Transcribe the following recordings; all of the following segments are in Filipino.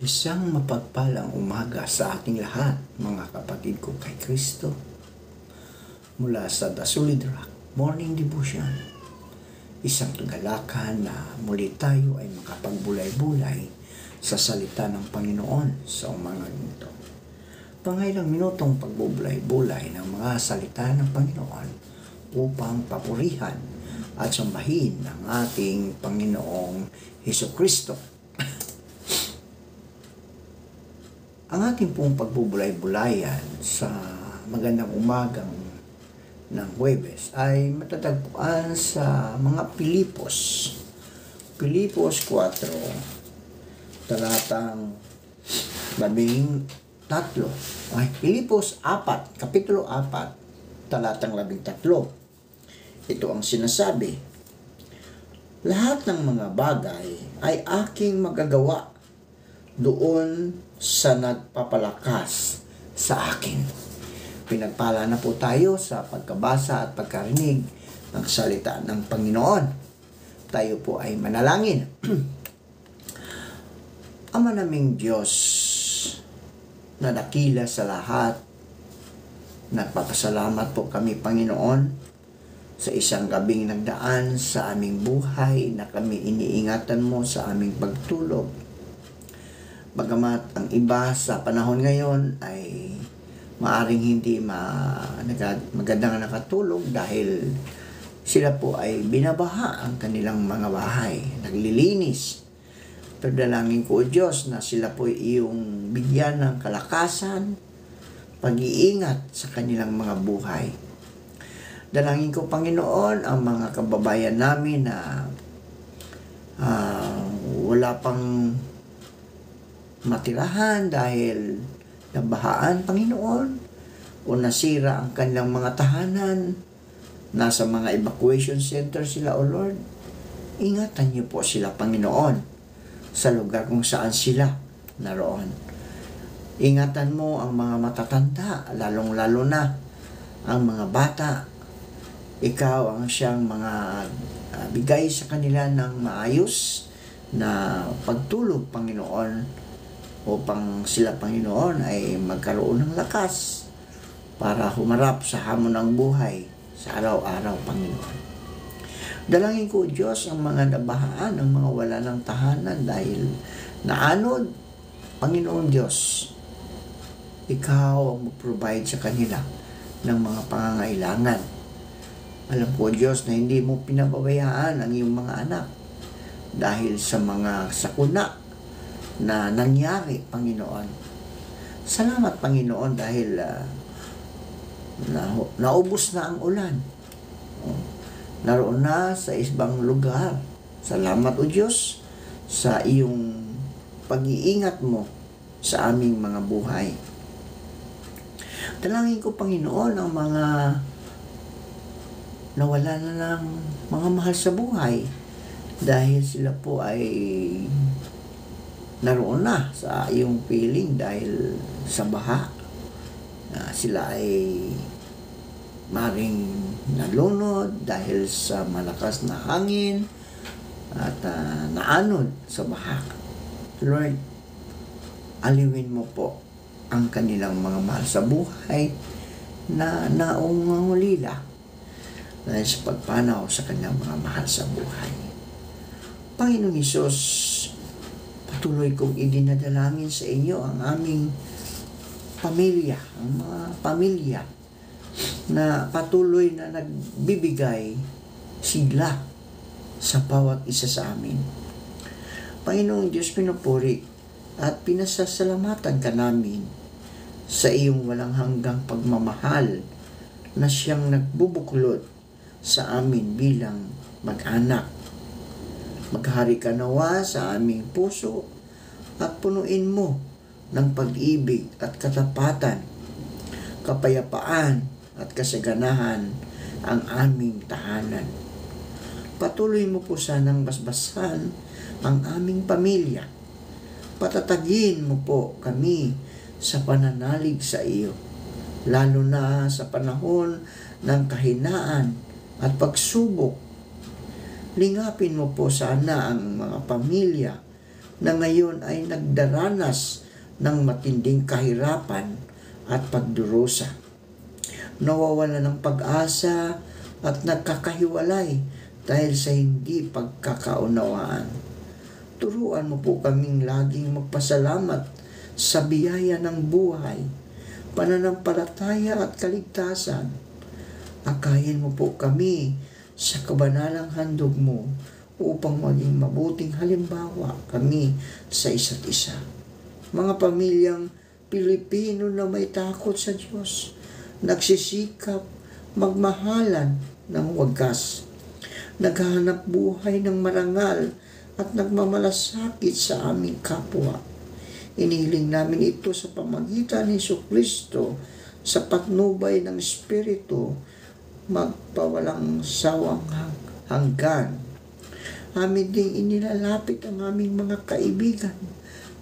Isang mapagpalang umaga sa ating lahat, mga kapatid ko kay Kristo. Mula sa The Solid Rock Morning Devotion, isang kagalakan na muli tayo ay makapagbulay-bulay sa salita ng Panginoon sa umagang ito. Pangailang minutong pagbubulay-bulay ng mga salita ng Panginoon upang papurihan at sambahin ng ating Panginoong Hesukristo. Ang ating pong pagbubulay-bulayan sa magandang umagang ng Huwebes ay matatagpuan sa mga Pilipos. Pilipos 4, talatang 13. Ay, Pilipos 4, Kapitulo 4, talatang 13. Ito ang sinasabi: lahat ng mga bagay ay aking magagawa doon sa nagpapalakas sa akin. Pinagpala na po tayo sa pagkabasa at pagkarinig ng salita ng Panginoon. Tayo po ay manalangin. Ama naming Diyos na dakila sa lahat, nagpapasalamat po kami, Panginoon, sa isang gabing nagdaan sa aming buhay na kami iniingatan mo sa aming pagtulog. Bagamat ang iba sa panahon ngayon ay maaring hindi magandang nakatulog dahil sila po ay binabaha ang kanilang mga bahay, naglilinis. Pero dalangin ko, O Diyos, na sila po ay iyong bigyan ng kalakasan, pag-iingat sa kanilang mga buhay. Dalangin ko, Panginoon, ang mga kababayan namin na wala pang matirahan dahil nabahaan, Panginoon, o nasira ang kanilang mga tahanan, nasa mga evacuation center sila, O Lord. Ingatan niyo po sila, Panginoon, sa lugar kung saan sila naroon. Ingatan mo ang mga matatanda, lalong-lalo na ang mga bata. Ikaw ang siyang mga bigay sa kanila ng maayos na pagtulog, Panginoon, upang sila, Panginoon, ay magkaroon ng lakas para humarap sa hamon ng buhay sa araw-araw, Panginoon. Dalangin ko, Diyos, ang mga nabahaan, ang mga wala ng tahanan dahil naanod, Panginoon Diyos, Ikaw ang mag-provide sa kanila ng mga pangangailangan. Alam ko, Diyos, na hindi mo pinababayaan ang iyong mga anak dahil sa mga sakuna na nangyari, Panginoon. Salamat, Panginoon, dahil naubos na ang ulan. Naroon na sa ibang lugar. Salamat, O Diyos, sa iyong pag-iingat mo sa aming mga buhay. Dalangin ko, Panginoon, ang mga nawala na ng mga mahal sa buhay dahil sila po ay naroon na sa iyong piling dahil sa baha. Sila ay maring nalunod dahil sa malakas na hangin at naanod sa baha. Lord, aliwin mo po ang kanilang mga mahal sa buhay na naungangulila dahil sa pagpanaw sa kanilang mga mahal sa buhay. Panginoong Hesus, patuloy kong idinadalangin sa inyo ang aming pamilya, ang mga pamilya na patuloy na nagbibigay sigla sa bawat isa sa amin. Panginoong Diyos, pinupuri at pinasasalamatan ka namin sa iyong walang hanggang pagmamahal na siyang nagbubuklod sa amin bilang mag-anak. Maghari ka nawa sa aming puso at punuin mo ng pag-ibig at katapatan, kapayapaan at kasaganahan ang aming tahanan. Patuloy mo po sanang basbasan ang aming pamilya. Patatagin mo po kami sa pananalig sa iyo, lalo na sa panahon ng kahinaan at pagsubok. Lingapin mo po sana ang mga pamilya na ngayon ay nagdaranas ng matinding kahirapan at pagdurusa. Nawawala ng pag-asa at nagkakahiwalay dahil sa hindi pagkakaunawaan. Turuan mo po kaming laging magpasalamat sa biyaya ng buhay, pananampalataya at kaligtasan. Akayin mo po kami sa kabanalang handog mo upang maging mabuting halimbawa kami sa isa't isa. Mga pamilyang Pilipino na may takot sa Diyos, nagsisikap magmahalan ng wagas, naghahanap buhay ng marangal at nagmamalasakit sa aming kapwa. Inihiling namin ito sa pamagitan ni Jesucristo sa patnubay ng Espiritu magpawalang sawang hanggan. Amin ding inilalapit ang aming mga kaibigan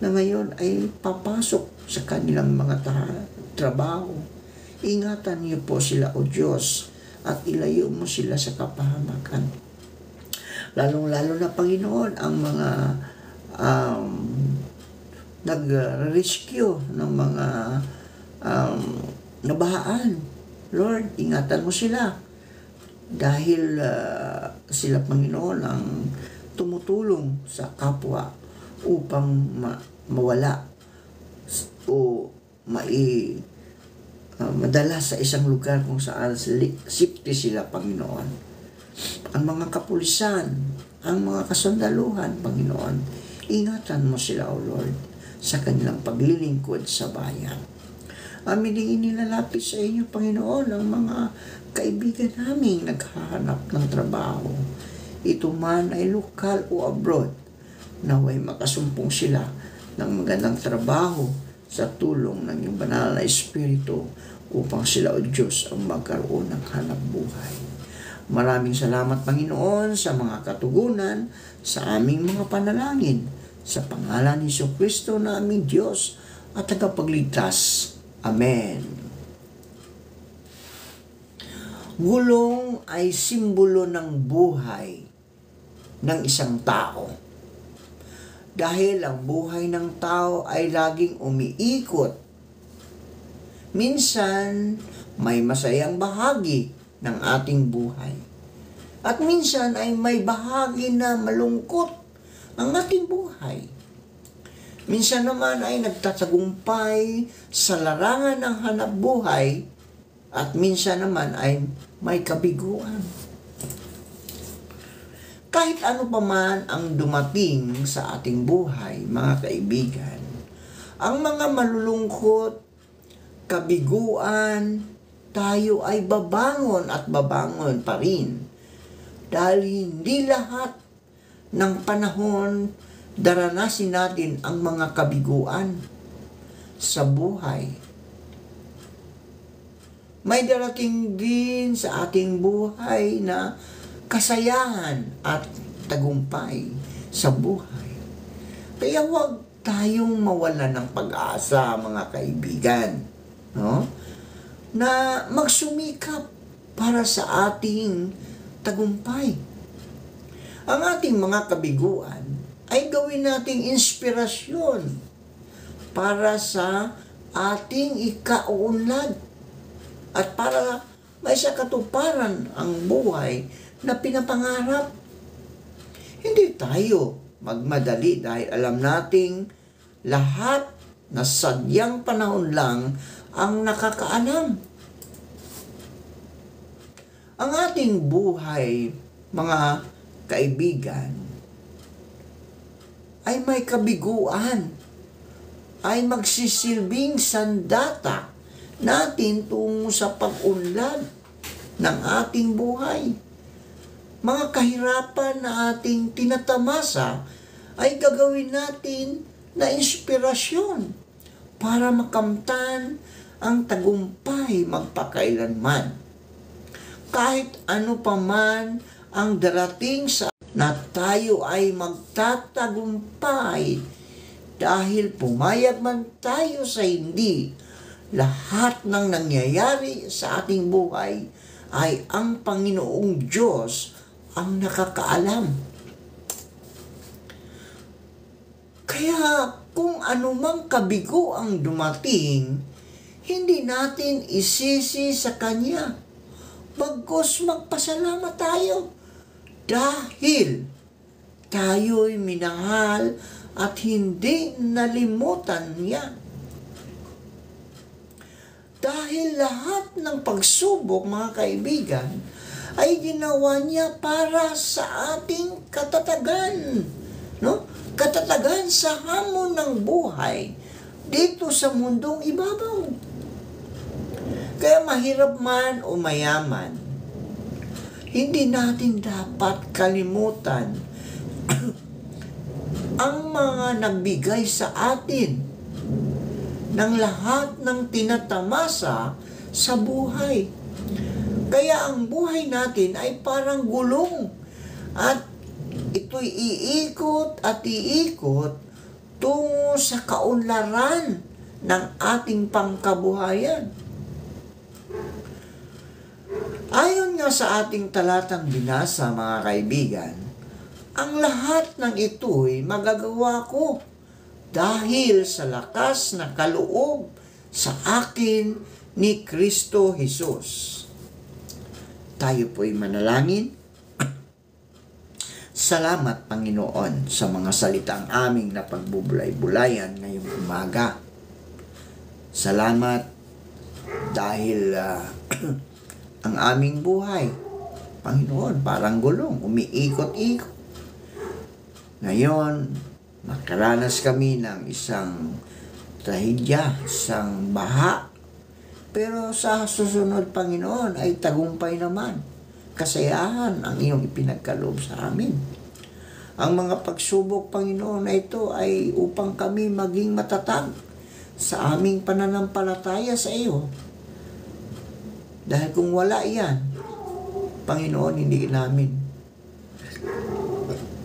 na ngayon ay papasok sa kanilang mga trabaho. Ingatan niyo po sila, O Diyos, at ilayo mo sila sa kapahamakan. Lalong-lalo na, Panginoon, ang mga nag-rescue ng mga nabahaan. Lord, ingatan mo sila. Dahil sila, Panginoon, ang tumutulong sa kapwa upang mawala o madala sa isang lugar kung saan safety sila, Panginoon. Ang mga kapulisan, ang mga kasandaluhan, Panginoon, ingatan mo sila, O Lord, sa kanilang paglilingkod sa bayan. Amin din inilalapit sa inyo, Panginoon, ang mga kaibigan namin naghahanap ng trabaho. Ito man ay lokal o abroad, naway makasumpong sila ng magandang trabaho sa tulong ng iyong banal na Espiritu upang sila, O Diyos, ang magkaroon ng hanap buhay. Maraming salamat, Panginoon, sa mga katugunan sa aming mga panalangin. Sa pangalan ni Jesucristo na aming Diyos at tagapagligtas. Amen. Gulong ay simbolo ng buhay ng isang tao. Dahil ang buhay ng tao ay laging umiikot. Minsan, may masayang bahagi ng ating buhay. At minsan ay may bahagi na malungkot ang ating buhay. Minsan naman ay nagtatagumpay sa larangan ng hanap buhay at minsan naman ay may kabiguan. Kahit ano pa man ang dumating sa ating buhay, mga kaibigan, ang mga malulungkot, kabiguan, tayo ay babangon at babangon pa rin. Dahil hindi lahat ng panahon daranasin natin ang mga kabiguan sa buhay. May darating din sa ating buhay na kasayahan at tagumpay sa buhay. Kaya huwag tayong mawala ng pag-asa, mga kaibigan, no? Na magsumikap para sa ating tagumpay. Ang ating mga kabiguan ay gawin nating inspirasyon para sa ating ikauunlad at para may sa katuparan ang buhay na pinapangarap. Hindi tayo magmadali dahil alam nating lahat na sadyang panahon lang ang nakakaalam. Ang ating buhay, mga kaibigan, ay may kabiguan, ay magsisilbing sandata natin tungo sa pag-unlad ng ating buhay. Mga kahirapan na ating tinatamasa ay gagawin natin na inspirasyon para makamtan ang tagumpay magpakailanman. Kahit ano pa man ang darating sa na tayo ay magtatagumpay dahil pumayag man tayo sa hindi, lahat ng nangyayari sa ating buhay ay ang Panginoong Diyos ang nakakaalam. Kaya kung anumang kabigo ang dumating, hindi natin isisi sa Kanya. Bagkus magpasalamat tayo dahil tayo'y minahal at hindi nalimutan niya. Dahil lahat ng pagsubok, mga kaibigan, ay ginawa niya para sa ating katatagan. No? Katatagan sa hamon ng buhay dito sa mundong ibabaw. Kaya mahirap man o mayaman, hindi natin dapat kalimutan ang mga nagbigay sa atin ng lahat ng tinatamasa sa buhay. Kaya ang buhay natin ay parang gulong at ito'y iikot at iikot tungo sa kaunlaran ng ating pangkabuhayan. Ayon nga sa ating talatang binasa, mga kaibigan, ang lahat ng ito'y magagawa ko dahil sa lakas na kaloob sa akin ni Kristo Jesus. Tayo po'y manalangin. Salamat, Panginoon, sa mga salitang aming napagbubulay-bulayan ngayong umaga. Salamat dahil ang aming buhay, Panginoon, parang gulong, umiikot-ikot. Ngayon, nakaranas kami ng isang trahedya, isang baha. Pero sa susunod, Panginoon, ay tagumpay naman. Kasayahan ang iyong ipinagkaloob sa amin. Ang mga pagsubok, Panginoon, na ito ay upang kami maging matatag sa aming pananampalataya sa iyo. Dahil kung wala yan, Panginoon, hindi namin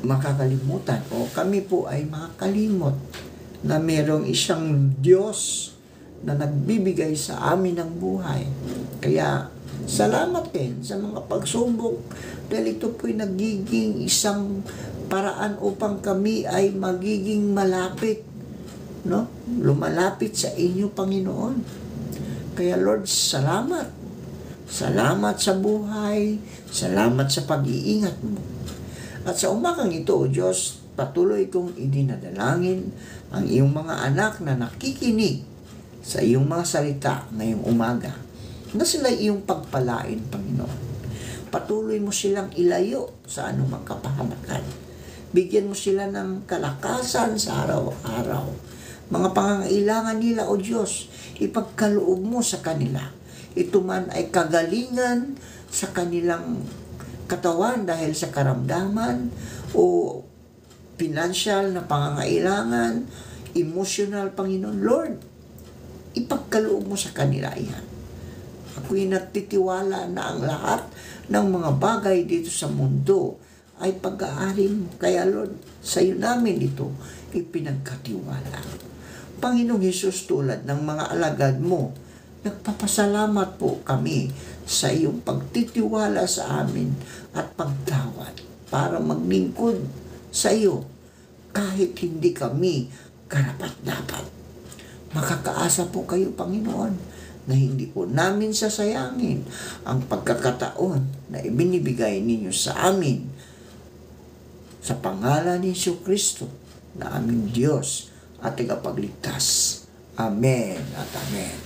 makakalimutan o kami po ay makakalimot na mayroong isang Diyos na nagbibigay sa amin ng buhay. Kaya salamat din sa mga pagsubok dahil ito po'y nagiging isang paraan upang kami ay magiging malapit, no? Lumalapit sa inyo, Panginoon. Kaya Lord, salamat. Salamat sa buhay, salamat sa pag-iingat mo. At sa umagang ito, O Diyos, patuloy kong idinadalangin ang iyong mga anak na nakikinig sa iyong mga salita ngayong umaga, na sila iyong pagpalain, Panginoon. Patuloy mo silang ilayo sa anumang kapahamakan. Bigyan mo sila ng kalakasan sa araw-araw. Mga pangangailangan nila, O Diyos, ipagkaloob mo sa kanila. Ito man ay kagalingan sa kanilang katawan dahil sa karamdaman o financial na pangangailangan, emotional, Panginoon. Lord, ipagkaloob mo sa kanila yan. Ako'y nagtitiwala na ang lahat ng mga bagay dito sa mundo ay pag-aari mo. Kaya Lord, sa iyo namin ito ipinagkatiwala. Panginoong Hesus, tulad ng mga alagad mo, nagpapasalamat po kami sa iyong pagtitiwala sa amin at pagtawad para maglingkod sa iyo kahit hindi kami karapat-dapat. Makakaasa po kayo, Panginoon, na hindi po namin sasayangin ang pagkakataon na ibinibigay ninyo sa amin sa pangalan ni Jesucristo na aming Diyos at tagapagligtas. Amen at amen.